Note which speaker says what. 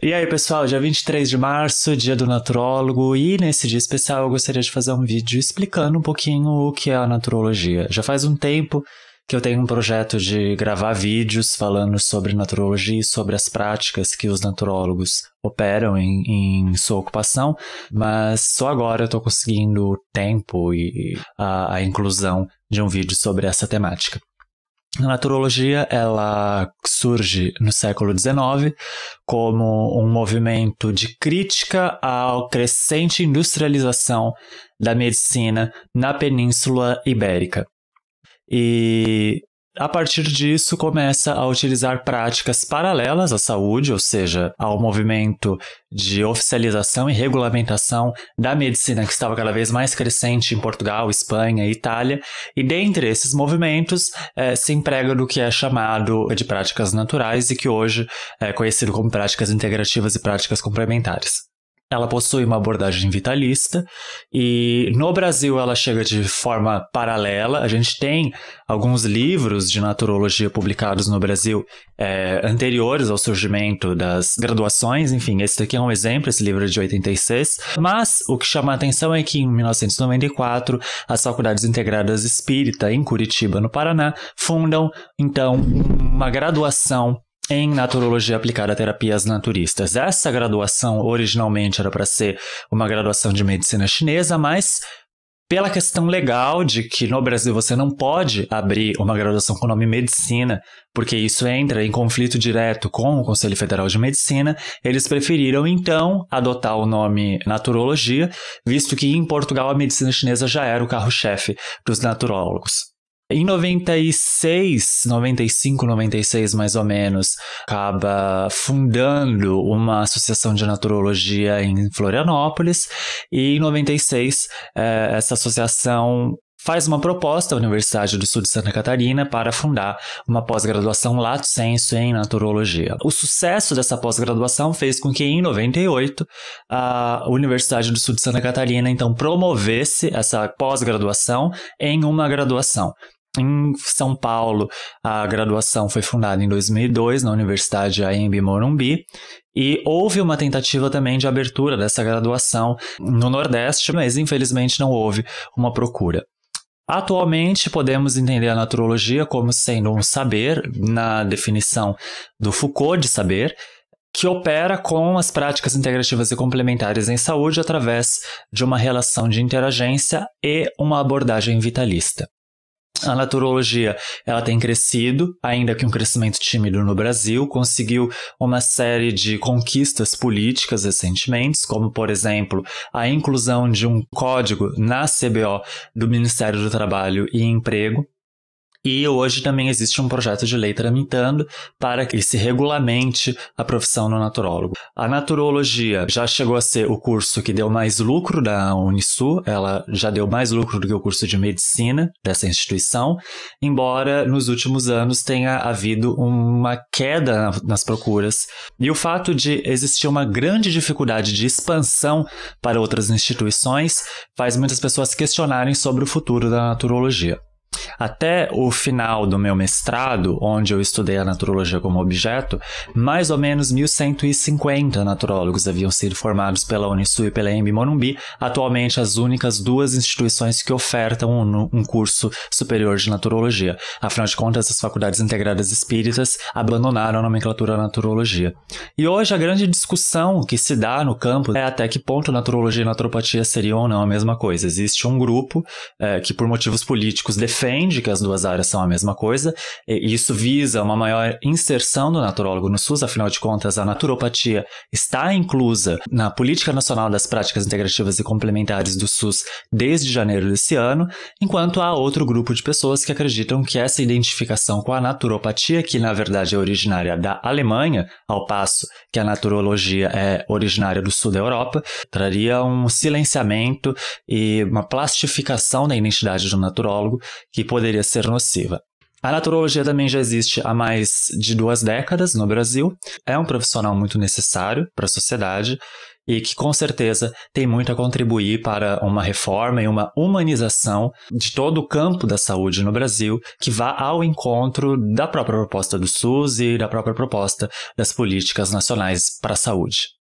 Speaker 1: E aí, pessoal, dia 23 de março, dia do naturólogo, e nesse dia especial eu gostaria de fazer um vídeo explicando um pouquinho o que é a naturologia. Já faz um tempo que eu tenho um projeto de gravar vídeos falando sobre naturologia e sobre as práticas que os naturólogos operam em sua ocupação, mas só agora eu estou conseguindo o tempo e a inclusão de um vídeo sobre essa temática. A naturologia, ela surge no século XIX como um movimento de crítica à crescente industrialização da medicina na Península Ibérica. E a partir disso começa a utilizar práticas paralelas à saúde, ou seja, ao movimento de oficialização e regulamentação da medicina que estava cada vez mais crescente em Portugal, Espanha e Itália, e dentre esses movimentos se emprega do que é chamado de práticas naturais e que hoje é conhecido como práticas integrativas e práticas complementares. Ela possui uma abordagem vitalista e no Brasil ela chega de forma paralela. A gente tem alguns livros de naturologia publicados no Brasil anteriores ao surgimento das graduações. Enfim, esse daqui é um exemplo, esse livro é de 86. Mas o que chama a atenção é que em 1994 as Faculdades Integradas Espírita em Curitiba, no Paraná, fundam então uma graduação em naturologia aplicada a terapias naturistas. Essa graduação originalmente era para ser uma graduação de medicina chinesa, mas pela questão legal de que no Brasil você não pode abrir uma graduação com o nome medicina, porque isso entra em conflito direto com o Conselho Federal de Medicina, eles preferiram então adotar o nome naturologia, visto que em Portugal a medicina chinesa já era o carro-chefe dos naturólogos. Em 96, 95, 96 mais ou menos, acaba fundando uma associação de naturologia em Florianópolis e em 96 essa associação faz uma proposta à Universidade do Sul de Santa Catarina para fundar uma pós-graduação lato sensu em naturologia. O sucesso dessa pós-graduação fez com que em 98 a Universidade do Sul de Santa Catarina então promovesse essa pós-graduação em uma graduação. Em São Paulo, a graduação foi fundada em 2002 na Universidade AMB Morumbi e houve uma tentativa também de abertura dessa graduação no Nordeste, mas infelizmente não houve uma procura. Atualmente, podemos entender a naturologia como sendo um saber, na definição do Foucault de saber, que opera com as práticas integrativas e complementares em saúde através de uma relação de interagência e uma abordagem vitalista. A naturologia ela tem crescido, ainda que um crescimento tímido no Brasil, conseguiu uma série de conquistas políticas recentemente, como, por exemplo, a inclusão de um código na CBO do Ministério do Trabalho e Emprego. E hoje também existe um projeto de lei tramitando para que se regulamente a profissão do naturólogo. A naturologia já chegou a ser o curso que deu mais lucro da Unisul, ela já deu mais lucro do que o curso de medicina dessa instituição, embora nos últimos anos tenha havido uma queda nas procuras. E o fato de existir uma grande dificuldade de expansão para outras instituições faz muitas pessoas questionarem sobre o futuro da naturologia. Até o final do meu mestrado, onde eu estudei a naturologia como objeto, mais ou menos 1.150 naturólogos haviam sido formados pela Unisul e pela AMB Morumbi, atualmente as únicas duas instituições que ofertam um curso superior de naturologia. Afinal de contas, as faculdades integradas espíritas abandonaram a nomenclatura naturologia. E hoje a grande discussão que se dá no campo é até que ponto naturologia e naturopatia seriam ou não a mesma coisa. Existe um grupo que por motivos políticos defende que as duas áreas são a mesma coisa, e isso visa uma maior inserção do naturólogo no SUS. Afinal de contas, a naturopatia está inclusa na Política Nacional das Práticas Integrativas e Complementares do SUS desde janeiro desse ano, enquanto há outro grupo de pessoas que acreditam que essa identificação com a naturopatia, que na verdade é originária da Alemanha, ao passo que a naturologia é originária do sul da Europa, traria um silenciamento e uma plastificação da identidade do naturólogo que poderia ser nociva. A naturologia também já existe há mais de 2 décadas no Brasil. É um profissional muito necessário para a sociedade e que com certeza tem muito a contribuir para uma reforma e uma humanização de todo o campo da saúde no Brasil, que vá ao encontro da própria proposta do SUS e da própria proposta das políticas nacionais para a saúde.